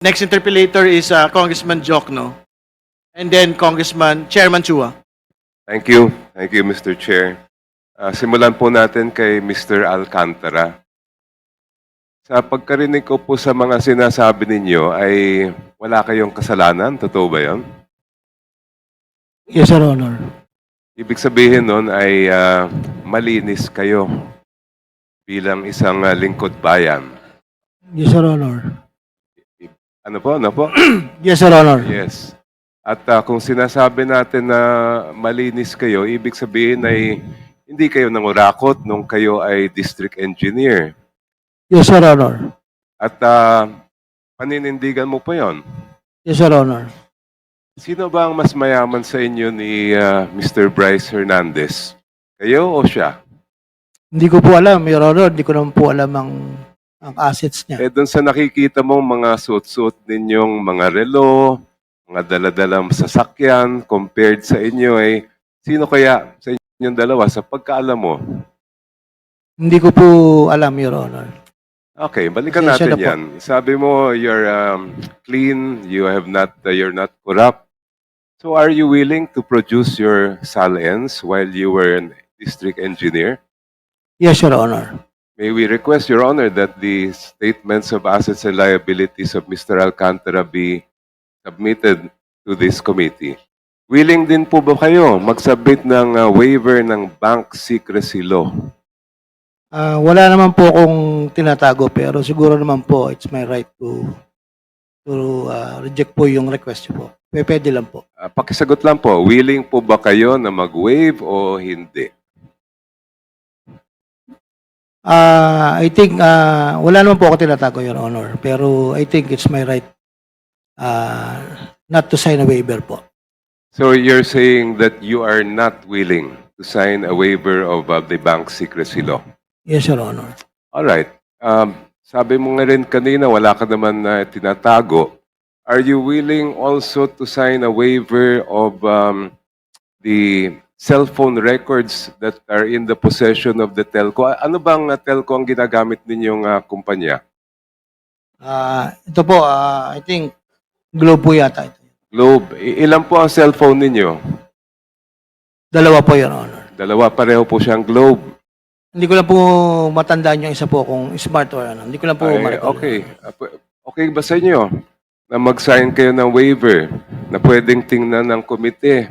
Next interpellator is Congressman Jokno, and then Chairman Chua. Thank you. Thank you, Mr. Chair. Simulan po natin kay Mr. Alcantara. Sa pagkarinig ko po sa mga sinasabi ninyo ay wala kayong kasalanan. Totoo ba yun? Yes, Your Honor. Ibig sabihin nun ay malinis kayo bilang isang lingkod bayan. Yes, Your Honor. Ano po? Ano po? Yes, Your Honor. Yes. At kung sinasabi natin na malinis kayo, ibig sabihin ay hindi kayo nangurakot nung kayo ay district engineer. Yes, Your Honor. At paninindigan mo pa yon. Yes, Your Honor. Sino ba ang mas mayaman sa inyo ni Mr. Bryce Hernandez? Kayo o siya? Hindi ko po alam, Your Honor. Hindi ko naman po alam ang assets niya. Doon sa nakikita mong mga suot-suot ninyong mga relo, mga daladalang sasakyan, compared sa inyo ay sino kaya sa inyong dalawa sa pagkaalam mo? Hindi ko po alam, Your Honor. Okay, balikan Pasensya natin na po. yan. Sabi mo, you're clean, you're not corrupt. So are you willing to produce your salience while you were a district engineer? Yes, Your Honor. May we request, Your Honor, that the statements of assets and liabilities of Mr. Alcantara be submitted to this committee. Willing din po ba kayo mag-submit ng waiver ng bank secrecy law? Wala naman po akong tinatago pero siguro naman po it's my right to reject po yung request po. Pwede lang po. Pakisagot lang po, willing po ba kayo na mag-waive o hindi? I think wala naman po ako tinatago, Your Honor. Pero I think it's my right not to sign a waiver po. So you're saying that you are not willing to sign a waiver of the bank secrecy law? Yes, Your Honor. All right. Sabi mo nga rin kanina, wala ka naman na tinatago. Are you willing also to sign a waiver of the cell phone records that are in the possession of the telco? Ano bang telco ang ginagamit ninyong kumpanya? Ito po, I think Globe po yata ito. Globe. Ilan po ang cellphone ninyo? Dalawa po, Your Honor. Dalawa, pareho po siyang Globe. Hindi ko lang po matandaan yung isa po kung smart or ano. Hindi ko lang po Ay, ma-recall. okay. Okay ba sa inyo na mag-sign kayo ng waiver na pwedeng tingnan ng komite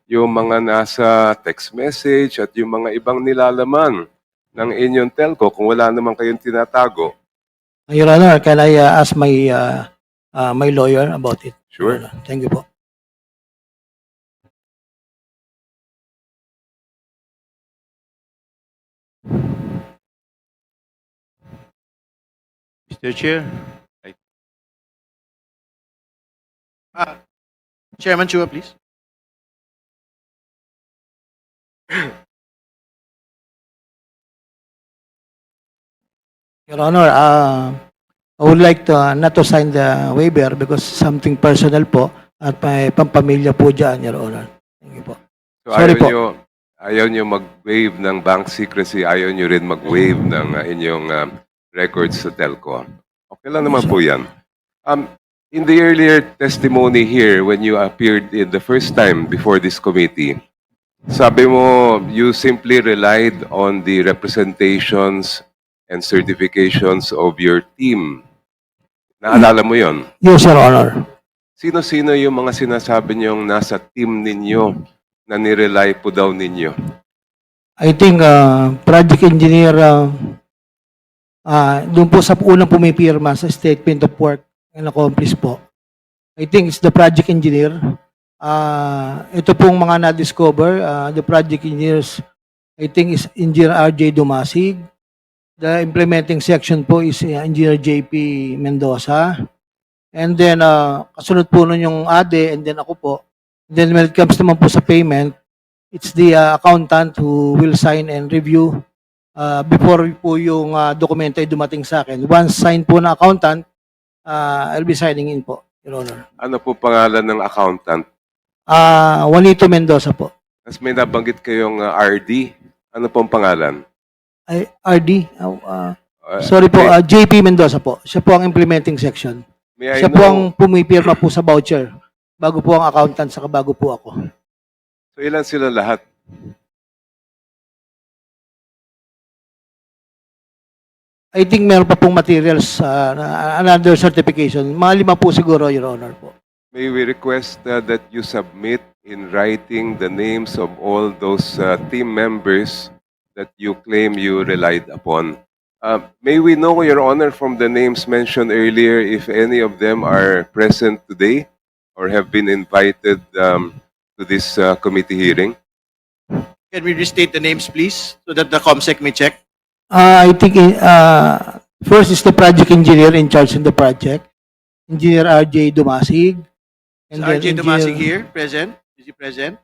yung mga nasa text message at yung mga ibang nilalaman ng inyong telco kung wala naman kayong tinatago? Your Honor, can I ask my lawyer about it? Sure. Your Honor. Thank you po. Mr. Chair. Chairman Chua, please. Your Honor, I would like to not to sign the waiver because something personal po at may pampamilya po dyan, Your Honor. Thank you po. So Sorry po. ayaw nyo mag-waive ng bank secrecy, ayaw nyo rin mag-waive ng inyong records sa telco. Okay lang naman po yan. In the earlier testimony here, when you appeared in the first time before this committee, sabi mo, you simply relied on the representations and certifications of your team. Naalala mo yon? Yes, Your Honor. Sino-sino yung mga sinasabi niyong nasa team ninyo na nirely po daw ninyo? I think project engineer, doon po sa unang pumipirma sa statement of work and accomplish po. I think it's the project engineer. Ito pong mga na-discover, the project engineers, I think is Engineer R.J. Dumasig. The implementing section po is Engineer J.P. Mendoza. And then, kasunod po nun yung ADE and then ako po. Then when it comes naman po sa payment, it's the accountant who will sign and review before po yung dokumento ay dumating sa akin. Once signed po na accountant, I'll be signing in po, Your Honor. Ano po pangalan ng accountant? Juanito Mendoza po. Tapos may nabanggit kayong RD. Ano pong pangalan? Ay, RD? Sorry po, JP Mendoza po. Siya po ang implementing section. May I Siya po ang know, pumipirma po sa voucher. Bago po ang accountant, saka bago po ako. so ilan sila lahat? I think meron pa pong materials another certification. Mga 5 po siguro, Your Honor po. May we request that you submit in writing the names of all those team members that you claim you relied upon. May we know, Your Honor, from the names mentioned earlier, if any of them are present today or have been invited to this committee hearing? Can we restate the names, please, so that the COMSEC may check? I think first is the project engineer in charge of the project, Engineer R.J. Dumasig. Is then RJ Dumasig here, present? Is he present?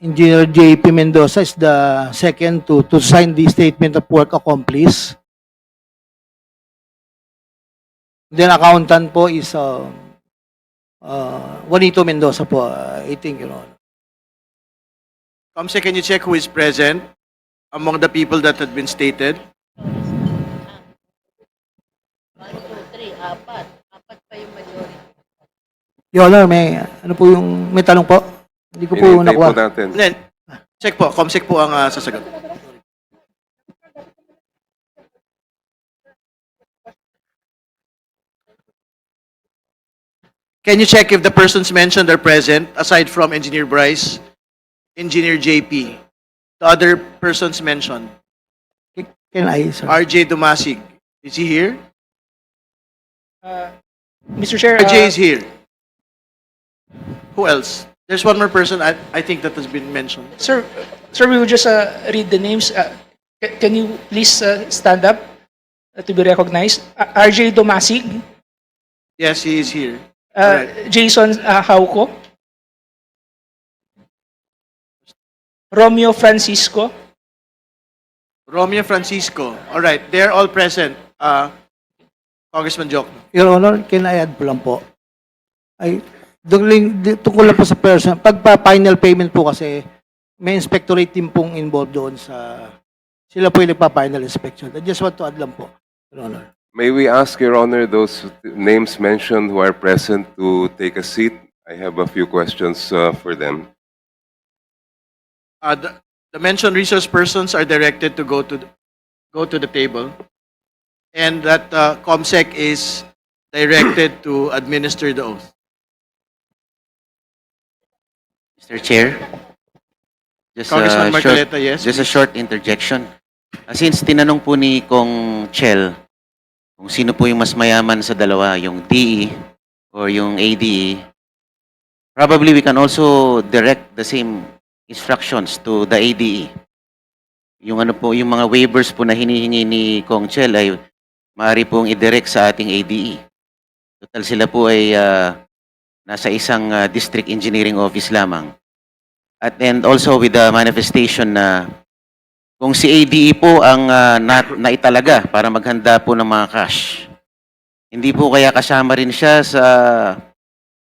Engineer J.P. Mendoza is the second to sign the statement of work accomplished. Then accountant po is Juanito Mendoza po, I think, you know. COMSEC, can you check who is present among the people that had been stated? 1, 2, 3, apat. Apat pa yung majority. Your Honor, may tanong po? Hindi ko po Hinihintay po nakuha. natin. Then, check po, COMSEC po ang sasagot. Can you check if the persons mentioned are present, aside from Engineer Bryce, Engineer JP, the other persons mentioned? Can I, sir? RJ Dumasig, is he here? Mr. Chair, RJ is here. Who else? There's one more person I think that has been mentioned. sir, we will just read the names. Can you please stand up to be recognized? RJ Domasig, Yes, he is here. Correct. Jason Hauco, Romeo Francisco, Romeo Francisco. All right, they're all present. Congressman Jokno. Your Honor, can I add po lang po? Tungkol lang po sa person. Pagpa-final payment po kasi, may inspectorate team pong involved doon sa... Sila po yung nagpa-final inspection. I just want to add lang po, Your Honor. May we ask, Your Honor, those names mentioned who are present to take a seat? I have a few questions for them. The mentioned resource persons are directed to go to the table, and that COMSEC is directed to administer the oath. Mr. Chair, just Congressman a short, Marcoleta, yes. just a short interjection. Since tinanong po ni Kong Chel kung sino po yung mas mayaman sa dalawa, yung DE or yung ADE, probably we can also direct the same instructions to the ADE. Yung ano po, yung mga waivers po na hinihingi ni Kong Chel ay maaari pong i-direct sa ating ADE. Total sila po ay nasa isang district engineering office lamang. And also with the manifestation na kung si ADE po ang naitalaga para maghanda po ng mga cash, hindi po kaya kasama rin siya sa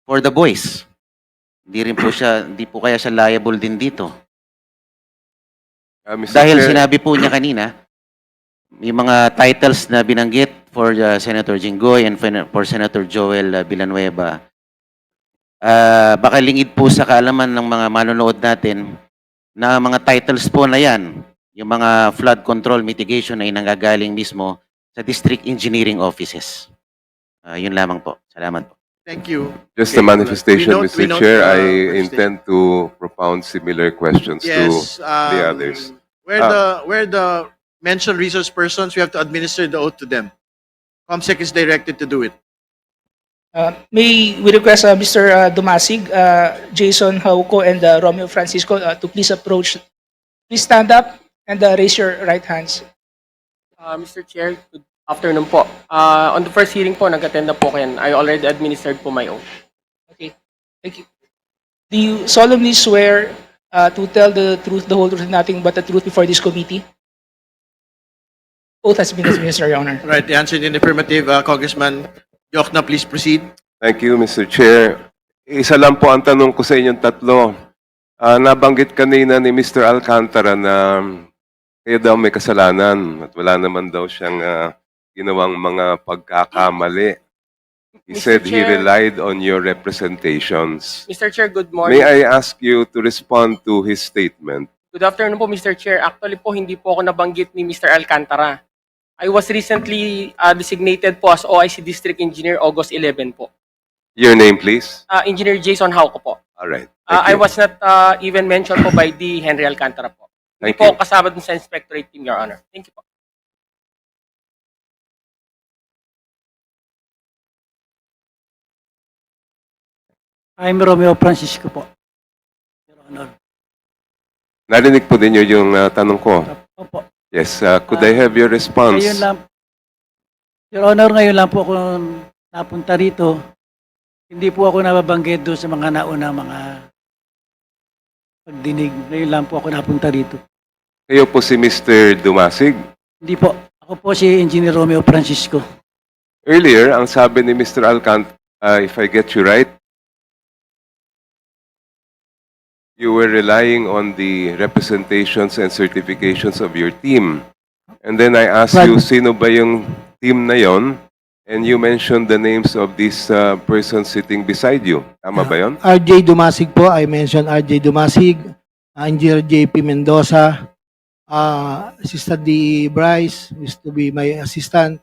for the boys. Hindi po kaya siya liable din dito. Mr. Dahil Chair, sinabi po niya kanina, may mga titles na binanggit for Senator Jinggoy and for Senator Joel Villanueva. Baka lingid po sa kaalaman ng mga manonood natin na mga titles po na yan, yung mga flood control mitigation ay nanggagaling mismo sa district engineering offices. Yun lamang po. Salamat po. Thank you. just Okay, a manifestation, we Mr. note, Chair. I manifestation. intend to propound similar questions Yes. to the others. Where the mentioned resource persons, we have to administer the oath to them. COMSEC is directed to do it. may we request Mr. Domasig, Jason Hauco, and Romeo Francisco to please approach. Please stand up and raise your right hands. Mr. Chair, good afternoon po. On the first hearing po, nag-attend na po kayo. I already administered po my oath. Okay, thank you. Do you solemnly swear to tell the truth, the whole truth, and nothing but the truth before this committee? Oath has been administered, Your Honor. All right, the answer in the affirmative. Congressman Jokno, please proceed. Thank you, Mr. Chair. Isa lang po ang tanong ko sa inyong tatlo. Nabanggit kanina ni Mr. Alcantara na kayo daw may kasalanan at wala naman daw siyang ginawang mga pagkakamali. He Mr. said he Chair. relied on your representations. Mr. Chair, good May morning. I ask you to respond to his statement? Good afternoon po, Mr. Chair. Actually po, hindi po ako nabanggit ni Mr. Alcantara. I was recently designated po as OIC District Engineer August 11 po. Your name, please. Engineer Jason Hauco po. All right. Thank I you. was not even mentioned po by the Henry Alcantara po. Hindi Thank po you. ako kasama dun sa inspectorate team, Your Honor. Thank you po. I'm Romeo Francisco po. Your Honor. Narinig po ninyo yung tanong ko. Opo. Yes. Could I have your response? Ngayon lang, Your Honor, ngayon lang po ako napunta rito. Hindi po ako nababanggit doon sa mga nauna mga pagdinig. Ngayon lang po ako napunta rito. Kayo po si Mr. Dumasig. Hindi po. Ako po si Engineer Romeo Francisco. Earlier, ang sabi ni Mr. Alcant, if I get you right, you were relying on the representations and certifications of your team. And then I asked you, sino ba yung team na yon? And you mentioned the names of these persons sitting beside you. Tama ba yon? RJ Dumasig po, I mentioned RJ Dumasig, Engineer JP Mendoza, Assistant D. Bryce, used to be my assistant.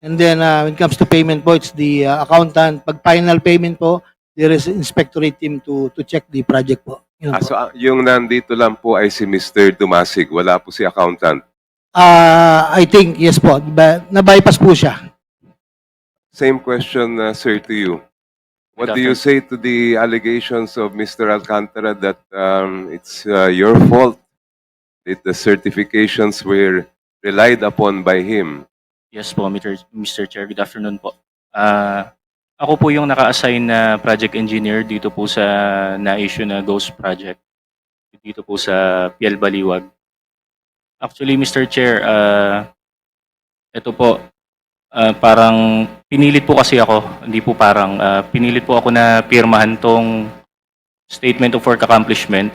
And then when it comes to payment po, it's the accountant. Pag final payment po, there is inspectorate team to check the project po. Yun po. So yung nandito lang po ay si Mr. Dumasig. Wala po si accountant. I think, yes po, na-bypass po siya. Same question, sir, to you. What do you say to the allegations of Mr. Alcantara that it's your fault that the certifications were relied upon by him? Yes po, Mr. Chair. Good afternoon po. Ako po yung naka-assign na project engineer dito po sa na-issue na Ghost Project. Dito po sa PL Baliwag. Actually, Mr. Chair, ito po, parang pinilit po kasi ako, hindi po parang, pinilit po ako na pirmahan tong Statement of Work Accomplishment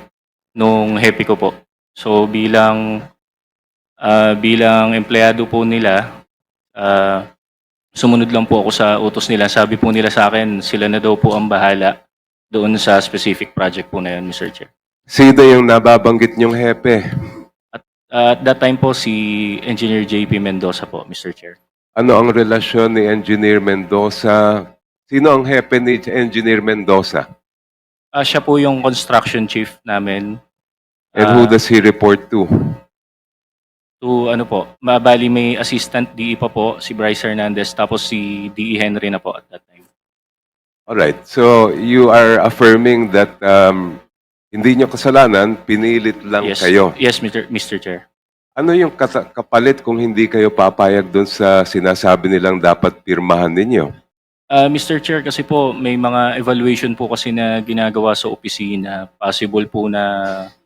nung hepe ko po. So bilang empleyado po nila, sumunod lang po ako sa utos nila. Sabi po nila sa akin, sila na daw po ang bahala doon sa specific project po na yun, Mr. Chair. Sino yung nababanggit niyong hepe? At that time po, si Engineer JP Mendoza po, Mr. Chair. Ano ang relasyon ni Engineer Mendoza? Sino ang hepe ni Engineer Mendoza? Siya po yung construction chief namin. And who does he report to? To ano po, mabali may assistant DE pa po, si Bryce Hernandez, tapos si DE Henry na po at that time. Alright, so you are affirming that hindi niyo kasalanan, pinilit lang Yes, kayo. yes, Mr. Chair. Ano yung kapalit kung hindi kayo papayag doon sa sinasabi nilang dapat pirmahan ninyo? Mr. Chair, kasi po may mga evaluation po kasi na ginagawa sa opisina. Possible po na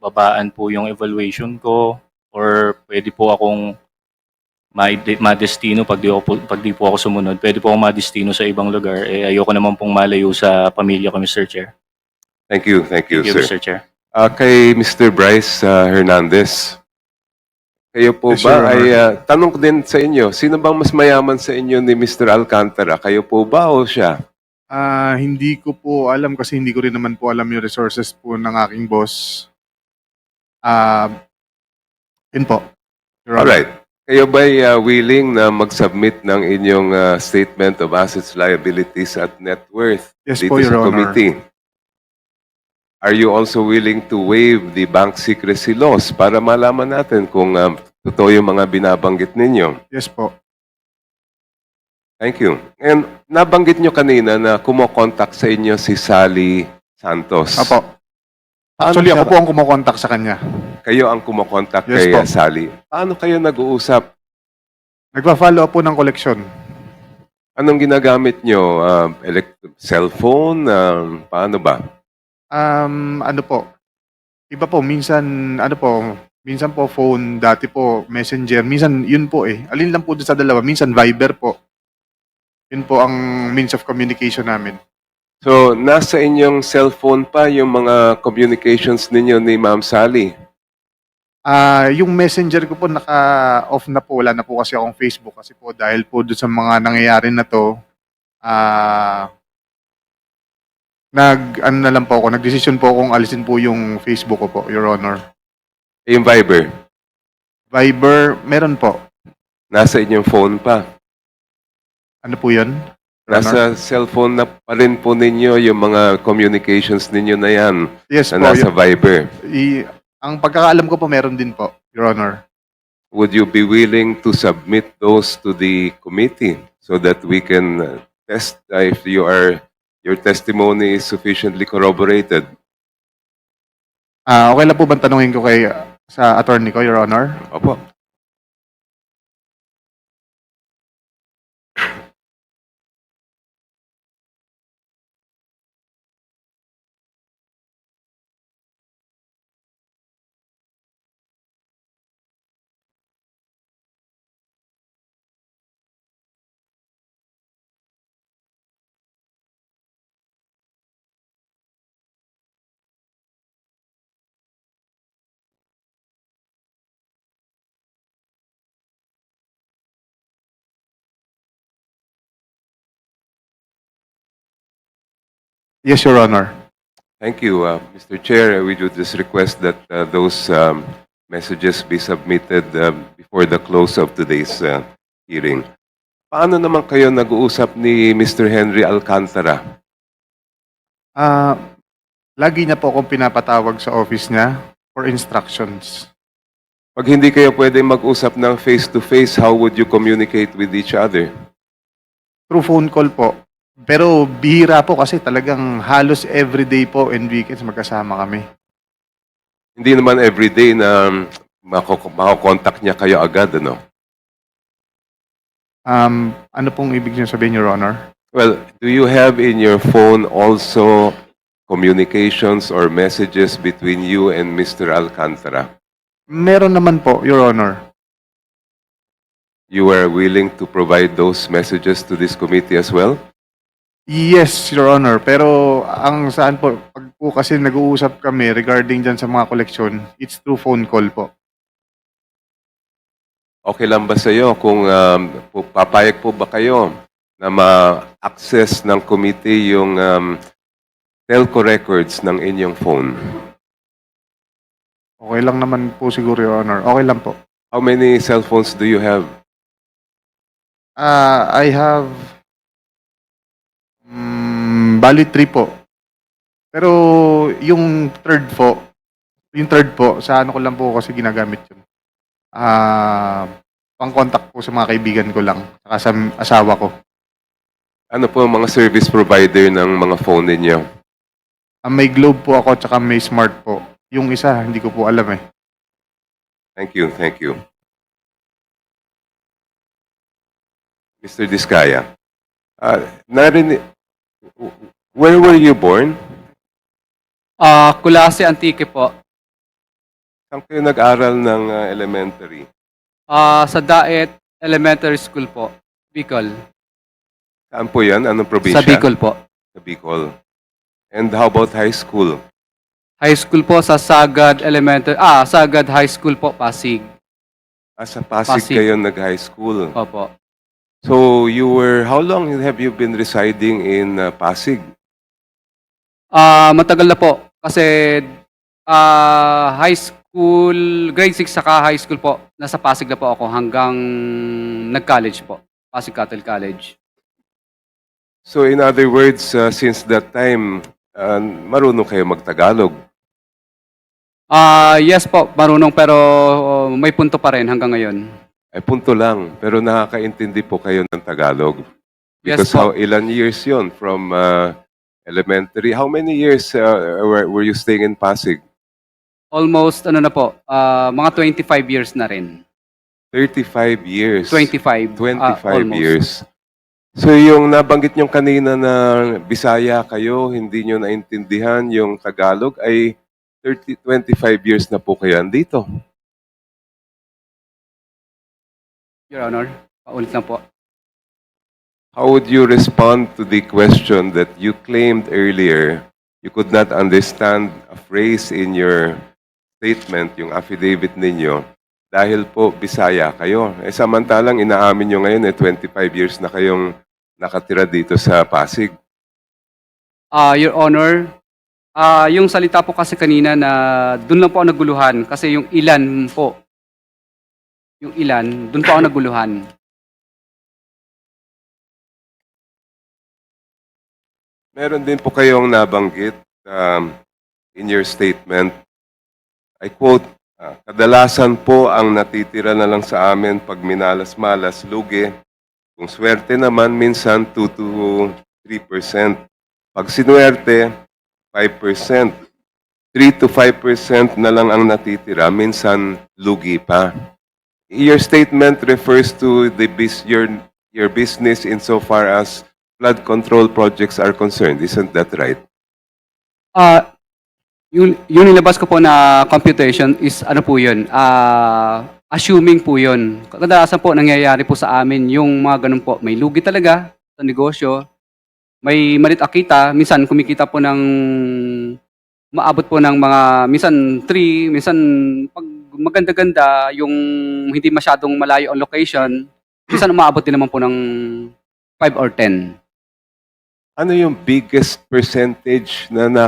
babaan po yung evaluation ko or pwede po akong madestino pag di po ako sumunod. Pwede po akong madestino sa ibang lugar. Ayoko naman pong malayo sa pamilya ko, Mr. Chair. Thank you, Thank you, sir. Mr. Chair. Kay Mr. Bryce Hernandez, kayo po Yes, ba Your ay tanong ko din sa inyo, sino bang mas mayaman sa inyo ni Mr. Alcantara? Kayo po ba o siya? Hindi ko po alam kasi hindi ko rin naman po alam yung resources po ng aking boss. Yun po. Your Honor. Alright. Kayo ba willing na mag-submit ng inyong statement of assets, liabilities at net worth Yes dito po, Your sa Honor. committee? Are you also willing to waive the bank secrecy laws para malaman natin kung totoo yung mga binabanggit ninyo? Yes po. Thank you. And nabanggit nyo kanina na kumokontak sa inyo si Sally Santos. Apo. Paano Actually, siya- ako po ang kumokontak sa kanya. Kayo ang kumokontak Yes kay po. Sally. Paano kayo nag-uusap? Nagpa-follow up po ng koleksyon. Anong ginagamit nyo? Cellphone? Paano ba? Ano po? Iba po, minsan po phone, dati po messenger, minsan yun po eh. Alin lang po doon sa dalawa, minsan Viber po. Yun po ang means of communication namin. So, nasa inyong cellphone pa yung mga communications ninyo ni Ma'am Sally. Yung messenger ko po naka-off na po, wala na po kasi akong Facebook kasi po dahil po doon sa mga nangyayari na to, ano na lang po ako, nagdesisyon po akong alisin po yung Facebook ko po, Your Honor. Yung Viber, Viber, meron po. nasa inyong phone pa. Ano po yun? Your Honor? Nasa cellphone na pa rin po ninyo yung mga communications ninyo na yan Yes na po. nasa Viber. Ang pagkakaalam ko po, meron din po, Your Honor. Would you be willing to submit those to the committee so that we can test if your testimony is sufficiently corroborated? Okay lang po bang tanungin ko sa attorney ko, Your Honor? Opo. Yes, Your Honor. Thank you, Mr. Chair. We would just request that those messages be submitted before the close of today's hearing. Paano naman kayo nag-uusap ni Mr. Henry Alcantara? Lagi niya po akong pinapatawag sa office niya for instructions. Pag hindi kayo pwede mag-usap ng face-to-face, how would you communicate with each other? Through phone call po. Pero bihira po kasi talagang halos everyday po and weekends magkasama kami. Hindi naman everyday na makakontakt niya kayo agad, ano? Ano pong ibig niyo sabihin, Your Honor? Well, do you have in your phone also communications or messages between you and Mr. Alcantara? Meron naman po, Your Honor. You are willing to provide those messages to this committee as well? Yes, Your Honor. Pero ang saan po, pag po kasi nag-uusap kami regarding dyan sa mga koleksyon, it's through phone call po. Okay lang ba sa iyo kung papayag po ba kayo na ma-access ng committee yung telco records ng inyong phone? Okay lang naman po siguro, Your Honor. Okay lang po. How many cell phones do you have? I have bali 3 po. Pero yung third po, sa ano ko lang po kasi ginagamit yun. Pang-contact po sa mga kaibigan ko lang, saka sa asawa ko. Ano po ang mga service provider ng mga phone ninyo? May Globe po ako, saka may Smart po. Yung isa, hindi ko po alam eh. Thank you, thank you. Mr. Diskaya, where were you born? Kulase Antique po. Saan kayo nag-aral ng elementary? Sa Daet Elementary School po, Bicol. Saan po yan? Anong probinsya? Sa Bicol po. Sa Bicol. And how about high school? High school po sa Sagad Sagad High School po, Pasig. Sa Pasig kayo nag-high school. Opo. So how long have you been residing in Pasig? Matagal na po kasi high school, grade 6 saka high school po, nasa Pasig na po ako hanggang nag-college po, Pasig Catholic College. So in other words, since that time, marunong kayo mag-Tagalog? Yes po, marunong pero may punto pa rin hanggang ngayon. Ay punto lang, pero nakakaintindi po kayo ng Tagalog. Yes Because po. ilan years yon from elementary? How many years were you staying in Pasig? Almost na po, mga 25 years na rin. 35 years. 25. 25 almost. years. So yung nabanggit nyo kanina na Bisaya kayo, hindi nyo naintindihan yung Tagalog, ay 25 years na po kayo andito. Your Honor, paulit lang po. How would you respond to the question that you claimed earlier you could not understand a phrase in your statement, yung affidavit ninyo, dahil po Bisaya kayo? Samantalang inaamin nyo ngayon 25 years na kayong nakatira dito sa Pasig? Your Honor, yung salita po kasi kanina na doon lang po ako naguluhan kasi yung ilan po, doon po ako naguluhan. Meron din po kayong nabanggit in your statement. I quote, kadalasan po ang natitira na lang sa amin pag minalas-malas, lugi. Kung swerte naman, minsan 2 to 3%. Pag sinuwerte, 5%. 3 to 5% na lang ang natitira, minsan lugi pa. Your statement refers to your business insofar as flood control projects are concerned. Isn't that right? Yung nilabas ko po na computation is ano po yun, assuming po yun. Kadalasan po nangyayari po sa amin yung mga ganun po. May lugi talaga sa negosyo, may malit akita, minsan kumikita po ng maabot po ng mga, minsan 3, minsan pag maganda-ganda, yung hindi masyadong malayo ang location, minsan umaabot din naman po ng 5 or 10. Ano yung biggest percentage na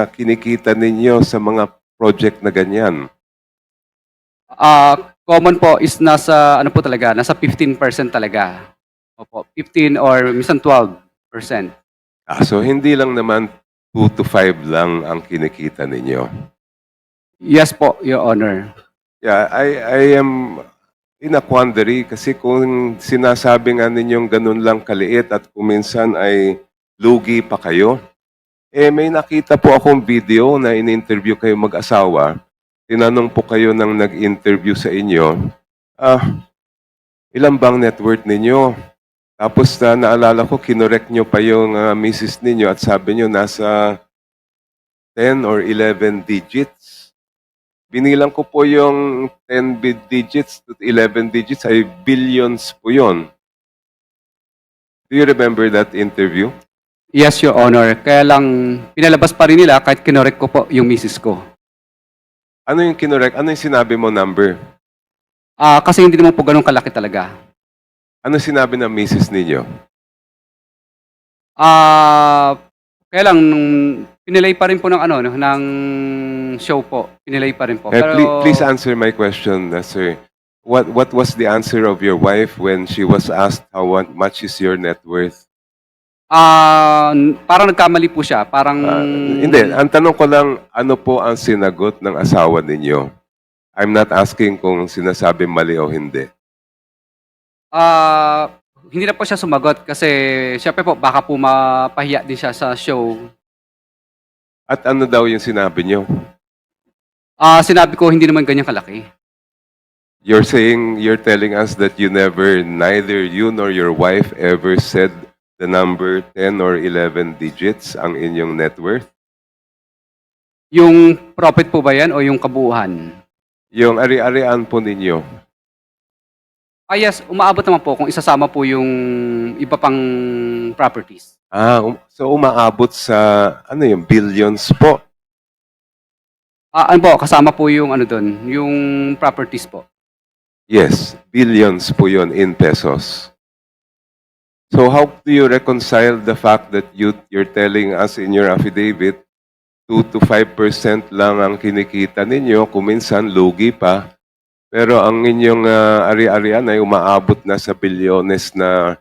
kinikita ninyo sa mga project na ganyan? Common po is nasa, ano po talaga, nasa 15% talaga. Opo, 15 or minsan 12%. So hindi lang naman 2 to 5 lang ang kinikita ninyo. Yes po, Your Honor. Yeah, I am in a quandary kasi kung sinasabi nga ninyong ganun lang kaliit at kuminsan ay lugi pa kayo, may nakita po akong video na in-interview kayo mag-asawa. Tinanong po kayo nang nag-interview sa inyo, ilan bang net worth ninyo? Tapos naalala ko, kinorek nyo pa yung misis ninyo at sabi nyo nasa 10 or 11 digits. Binilang ko po yung 10 digits to 11 digits ay billions po yun. Do you remember that interview? Yes, Your Honor. Kaya lang, pinalabas pa rin nila kahit kinorek ko po yung misis ko. Ano yung kinorek? Ano yung sinabi mo number? Kasi hindi naman po ganun kalaki talaga. Ano sinabi ng misis ninyo? Kaya lang, nung pinilay pa rin po ng, ng show po. Pinilay pa rin po. Please answer my question, sir. What was the answer of your wife when she was asked how much is your net worth? Parang nagkamali po siya. Parang... Hindi. Ang tanong ko lang, ano po ang sinagot ng asawa ninyo? I'm not asking kung sinasabi mali o hindi. Hindi na po siya sumagot kasi syempre po baka po mapahiya din siya sa show. At ano daw yung sinabi nyo? Sinabi ko hindi naman ganyan kalaki. You're telling us that neither you nor your wife ever said the number 10 or 11 digits ang inyong net worth? Yung profit po ba yan o yung kabuuan? Yung ari-arian po ninyo. Yes, umaabot naman po kung isasama po yung iba pang properties. So umaabot sa, yung billions po? Ano po, kasama po yung doon, yung properties po. Yes, billions po yun in pesos. So how do you reconcile the fact that you're telling us in your affidavit 2 to 5% lang ang kinikita ninyo, kuminsan lugi pa, pero ang inyong ari-arian ay umaabot na sa bilyones na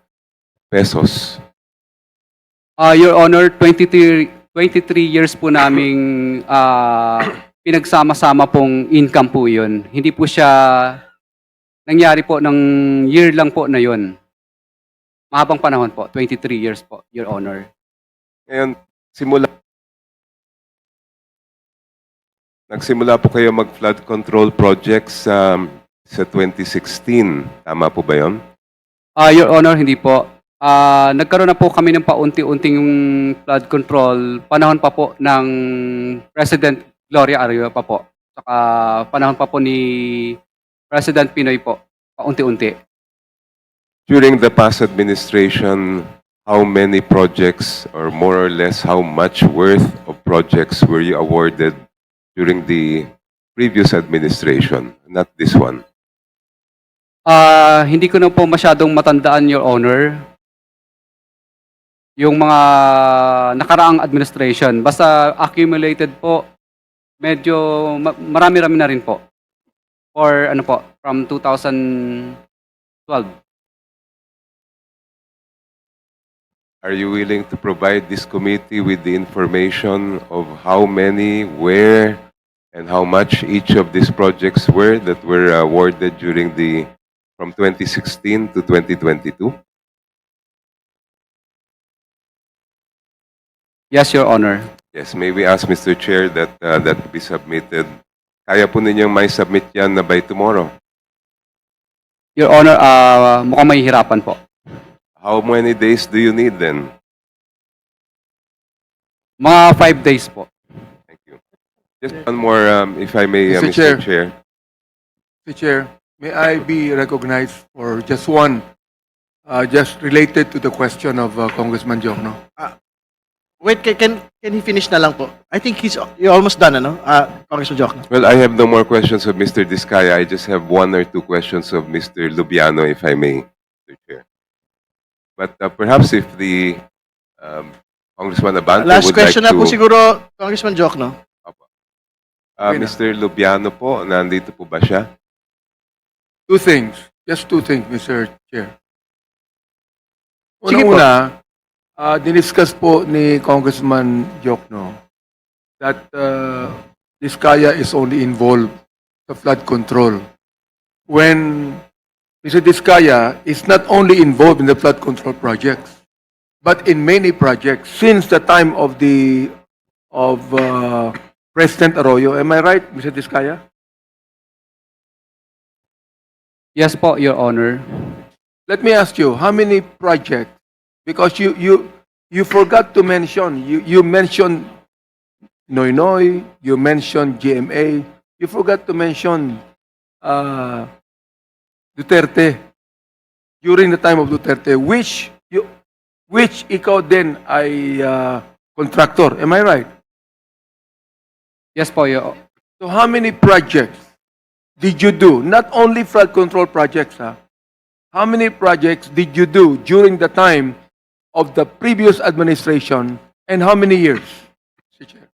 pesos? Your Honor, 23 years po naming pinagsama-sama pong income po yun. Hindi po siya nangyari po ng year lang po na yun. Mahabang panahon po, 23 years po, Your Honor. Ngayon, nagsimula po kayo mag-flood control projects sa 2016. Tama po ba yun? Your Honor, hindi po. Nagkaroon na po kami ng paunti-unting yung flood control. Panahon pa po ng President Gloria Arroyo pa po. Saka panahon pa po ni President Pinoy po. Paunti-unti. During the past administration, how many projects or more or less how much worth of projects were you awarded during the previous administration, not this one? Hindi ko na po masyadong matandaan, Your Honor. yung mga nakaraang administration. Basta accumulated po, medyo marami-rami na rin po. Or ano po, from 2012. Are you willing to provide this committee with the information of how many, where, and how much each of these projects were that were awarded during from 2016 to 2022? Yes, Your Honor. Yes, may we ask Mr. Chair that that be submitted. Kaya po ninyong may submit yan na by tomorrow. Your Honor, mukhang mahihirapan po. How many days do you need then? Mga 5 days po. Thank you. Just one more, if I may, Mr. Mr. Chair. Mr. Chair, may I be recognized for just one, just related to the question of Congressman Jokno? Wait, can he finish na lang po? I think you're almost done, ano? Congressman Jokno. Well, I have no more questions of Mr. Diskaya. I just have one or two questions of Mr. Lubiano, if I may, Mr. Chair. But perhaps if the Congressman Abante Last would question like na po to... siguro, Congressman Jokno. Mr. Lubiano po, nandito po ba siya? Two things, just two things, Mr. Chair. Sige po. Una-una, diniscuss po ni Congressman Jokno that Diskaya is only involved sa flood control. When Mr. Diskaya is not only involved in the flood control projects, but in many projects since the time of President Arroyo. Am I right, Mr. Diskaya? Yes po, Your Honor. Let me ask you, how many projects? Because you forgot to mention, you mentioned Noynoy, you mentioned GMA, you forgot to mention Duterte during the time of Duterte, which ikaw din ay contractor. Am I right? Yes po, Your So how many projects did you do? Not only flood control projects, ha? How many projects did you do during the time of the previous administration and how many years? Mr. Chair?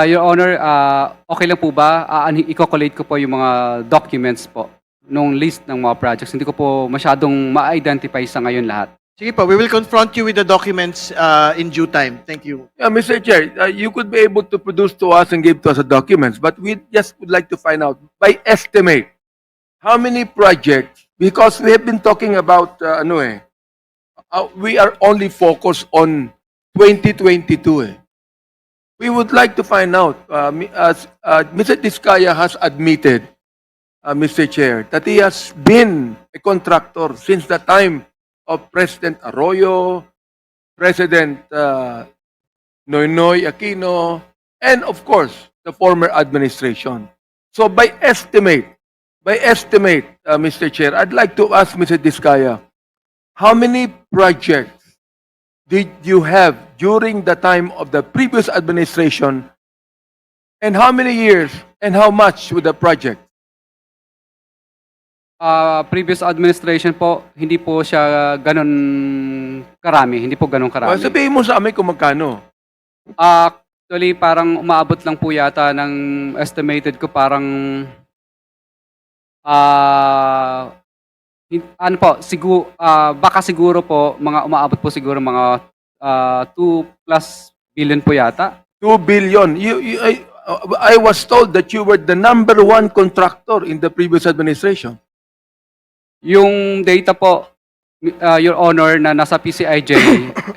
Your Honor, okay lang po ba? I-calculate ko po yung mga documents po nung list ng mga projects. Hindi ko po masyadong ma-identify sa ngayon lahat. Sige po, we will confront you with the documents in due time. Thank you. Yeah, Mr. Chair, you could be able to produce to us and give to us the documents, but we just would like to find out, by estimate, how many projects, because we have been talking about, we are only focused on 2022. We would like to find out, as Mr. Diskaya has admitted, Mr. Chair, that he has been a contractor since the time of President Arroyo, President Noynoy Aquino, and of course, the former administration. So by estimate, Mr. Chair, I'd like to ask Mr. Diskaya, how many projects did you have during the time of the previous administration, and how many years and how much with the project? Previous administration po, hindi po siya ganun karami. Hindi po ganun karami. Sabihin mo sa amin kung magkano. Actually, parang umaabot lang po yata ng estimated ko parang ano po, siguro, baka siguro po, umaabot po siguro mga 2+ billion po yata. 2 billion. I was told that you were the number one contractor in the previous administration. Yung data po, Your Honor, na nasa PCIJ,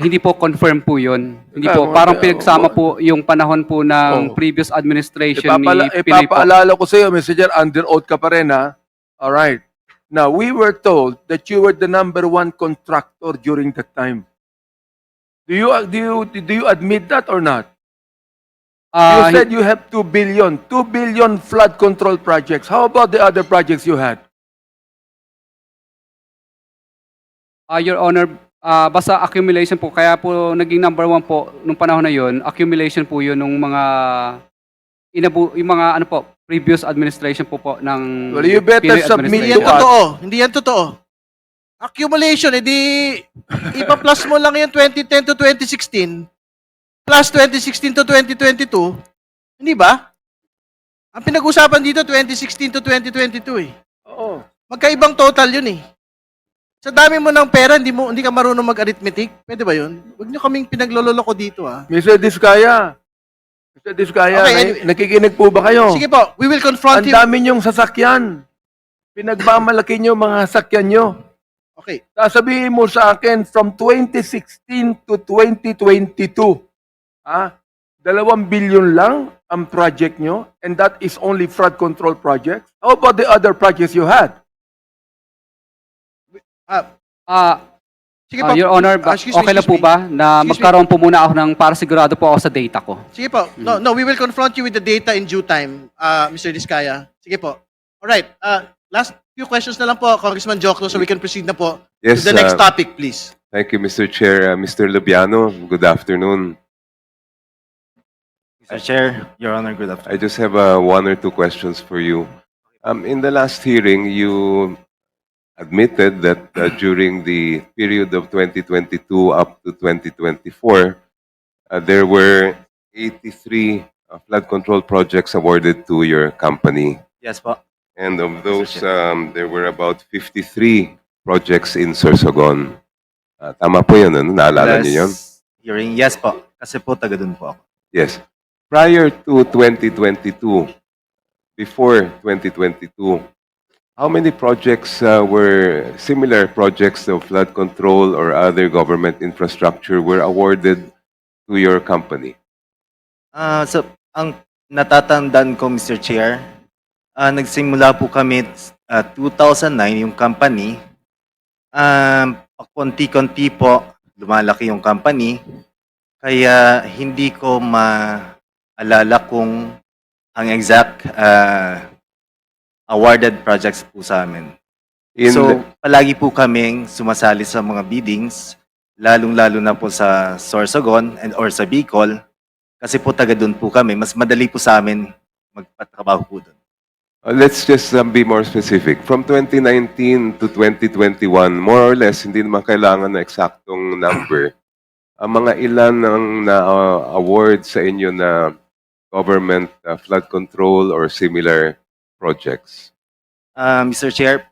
hindi po confirm po yun. Hindi po, parang pinagsama po yung panahon po ng previous administration ni Pinoy po. Ipapaalala ko sa iyo, Mr. Chair, under oath ka pa rin, ha? All right. Now, we were told that you were the number one contractor during that time. Do you admit that or not? You said you have 2 billion. 2 billion flood control projects. How about the other projects you had? Your Honor, basta accumulation po. Kaya po naging number one po nung panahon na yun. Accumulation po yun nung mga yung mga ano po, previous administration po ng Well, you better Pinoy submit Hindi administration. yan totoo. Hindi yan totoo. Accumulation, edi ipa-plus mo lang yung 2010 to 2016 plus 2016 to 2022. Hindi ba? Ang pinag-usapan dito 2016 to 2022 eh. Oo. Magkaibang total yun eh. Sa dami mo ng pera, hindi ka marunong mag-arithmetic. Pwede ba yun? Huwag niyo kaming pinaglololoko dito ah. Mr. Diskaya. Mr. Diskaya, Okay, anyway. nakikinig po ba kayo? Sige po, we will confront Ang him. dami niyong sasakyan. Pinagmamalaki niyo mga sasakyan niyo. Okay. Sasabihin mo sa akin from 2016 to 2022, 2 billion lang ang project nyo and that is only flood control projects? How about the other projects you had? Sige po. Your Honor, Excuse me, okay lang po excuse me. ba na Excuse me. magkaroon po muna ako ng para sigurado po ako sa data ko? Sige po. No, we will confront you with the data in due time, Mr. Diskaya. Sige po. Alright. Last few questions na lang po, Congressman Jokno, so we can proceed na po Yes, to the next topic, please. Thank you, Mr. Chair. Mr. Lubiano, good afternoon. Mr. Chair, Your Honor, good afternoon. I just have one or two questions for you. In the last hearing, you admitted that during the period of 2022 up to 2024, there were 83 flood control projects awarded to your company. Yes po. And of those, there were about 53 projects in Sorsogon. Tama po yun, ano? Naalala niyo yun? Hearing, yes po. Kasi po taga dun po ako. Yes. Prior to 2022, before 2022, how many projects were similar projects of flood control or other government infrastructure were awarded to your company? So, ang natatandaan ko, Mr. Chair, nagsimula po kami 2009, yung company. Konti-konti po, lumalaki yung company. Kaya hindi ko maalala kung ang exact awarded projects po sa amin. So, palagi po kaming sumasali sa mga biddings, lalong-lalo na po sa Sorsogon or sa Bicol, kasi po taga doon po kami. Mas madali po sa amin magpatrabaho po doon. Let's just be more specific. From 2019 to 2021, more or less, hindi naman kailangan na eksaktong number. Ang mga ilan ang na-award sa inyo na government flood control or similar projects? Mr. Chair,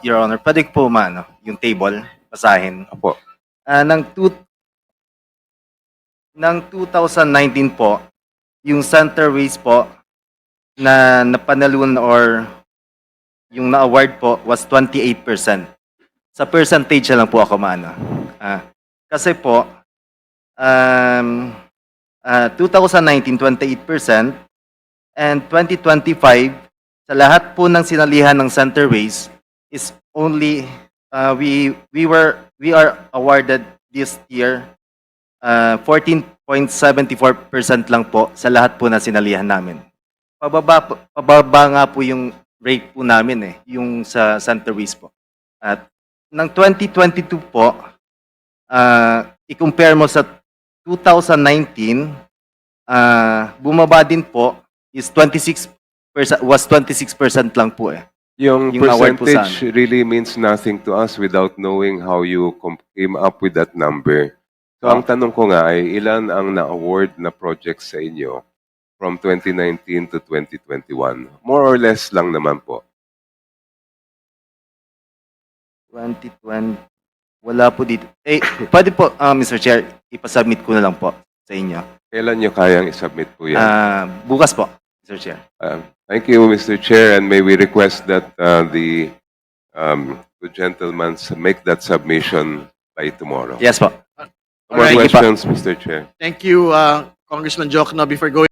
Your Honor, pwede po yung table, basahin. Apo. Ng 2019 po, yung center race po na napanalunan or yung na-award po was 28%. Sa percentage lang po ako kasi po, 2019, 28%, and 2025, sa lahat po ng sinalihan ng center race is only, we are awarded this year 14.74% lang po sa lahat po na sinalihan namin. Pababa nga po yung rate po namin yung sa center race po. At ng 2022 po, i-compare mo sa 2019, bumaba din po is 26%, was 26% lang po Yung award po sa percentage really means nothing to us without knowing how you came up with that number. So ang tanong ko nga ay ilan ang na-award na projects sa inyo from 2019 to 2021? More or less lang naman po. 2020, wala po dito. Pwede po, Mr. Chair, ipasubmit ko na lang po sa inyo. Kailan nyo kayang isubmit po yan? Bukas po, Mr. Chair. Thank you, Mr. Chair, and may we request that the gentlemen make that submission by tomorrow. Yes po. More Alright. questions, Mr. Chair. Thank you, Congressman Jokno. Before going